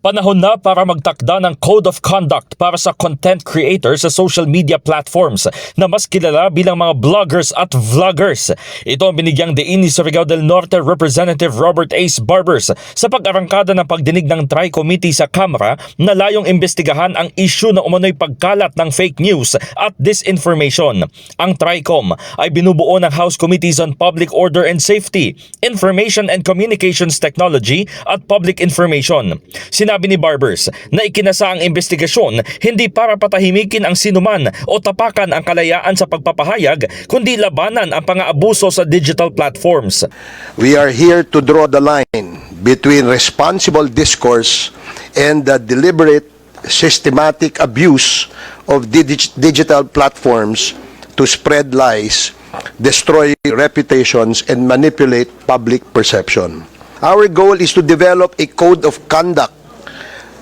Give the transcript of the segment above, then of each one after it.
Panahon na para magtakda ng Code of Conduct para sa content creators sa social media platforms na mas kilala bilang mga bloggers at vloggers. Ito ang binigyang diin ni Surigao del Norte Representative Robert Ace Barbers sa pag-arangkada ng pagdinig ng Tri-Committee sa Kamara na layong imbestigahan ang issue na umano'y pagkalat ng fake news at disinformation. Ang Tri-Com ay binubuo ng House Committees on Public Order and Safety, Information and Communications Technology at Public Information. Sinabi ni Barbers na ikinasa ang investigasyon hindi para patahimikin ang sinuman o tapakan ang kalayaan sa pagpapahayag, kundi labanan ang pang-aabuso sa digital platforms. We are here to draw the line between responsible discourse and the deliberate, systematic abuse of digital platforms to spread lies, destroy reputations, and manipulate public perception. Our goal is to develop a code of conduct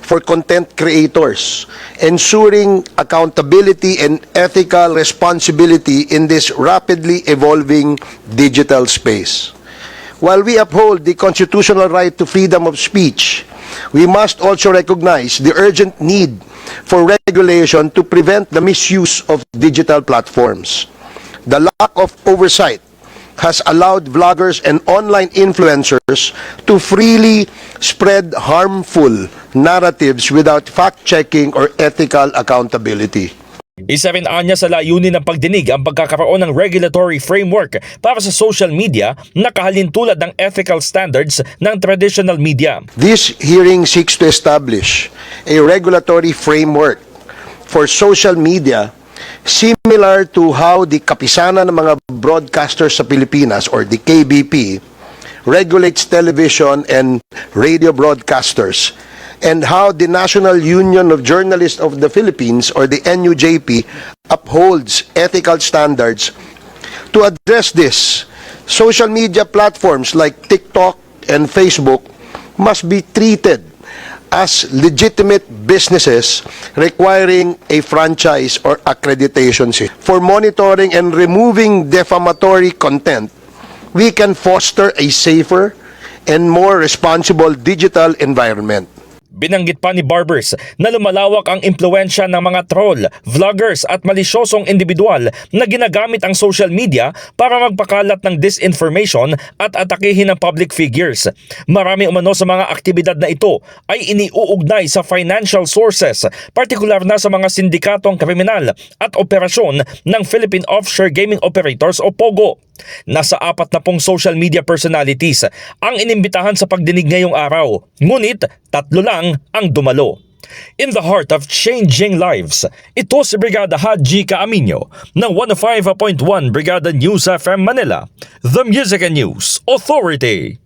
for content creators, ensuring accountability and ethical responsibility in this rapidly evolving digital space. While we uphold the constitutional right to freedom of speech, we must also recognize the urgent need for regulation to prevent the misuse of digital platforms. The lack of oversight has allowed vloggers and online influencers to freely spread harmful narratives without fact-checking or ethical accountability. Isa rin anya sa layunin ng pagdinig ang pagkakaroon ng regulatory framework para sa social media na kahalintulad ng ethical standards ng traditional media. This hearing seeks to establish a regulatory framework for social media similar to how the Kapisanan ng mga broadcasters sa Pilipinas or the KBP regulates television and radio broadcasters, and how the National Union of Journalists of the Philippines or the NUJP upholds ethical standards. To address this, social media platforms like TikTok and Facebook must be treated as legitimate businesses requiring a franchise or accreditation system. For monitoring and removing defamatory content, we can foster a safer and more responsible digital environment. Binanggit pa ni Barbers na lumalawak ang impluwensya ng mga troll, vloggers at malisyosong individual na ginagamit ang social media para magpakalat ng disinformation at atakihin ng public figures. Marami umano sa mga aktibidad na ito ay iniuugnay sa financial sources, partikular na sa mga sindikatong kriminal at operasyon ng Philippine Offshore Gaming Operators o POGO. Nasa 40 social media personalities ang inimbitahan sa pagdinig ngayong araw, ngunit 3 lang ang dumalo. In the heart of changing lives, ito si Brigada Haji Caaminio ng 105.1 Brigada News FM Manila, The Music and News Authority.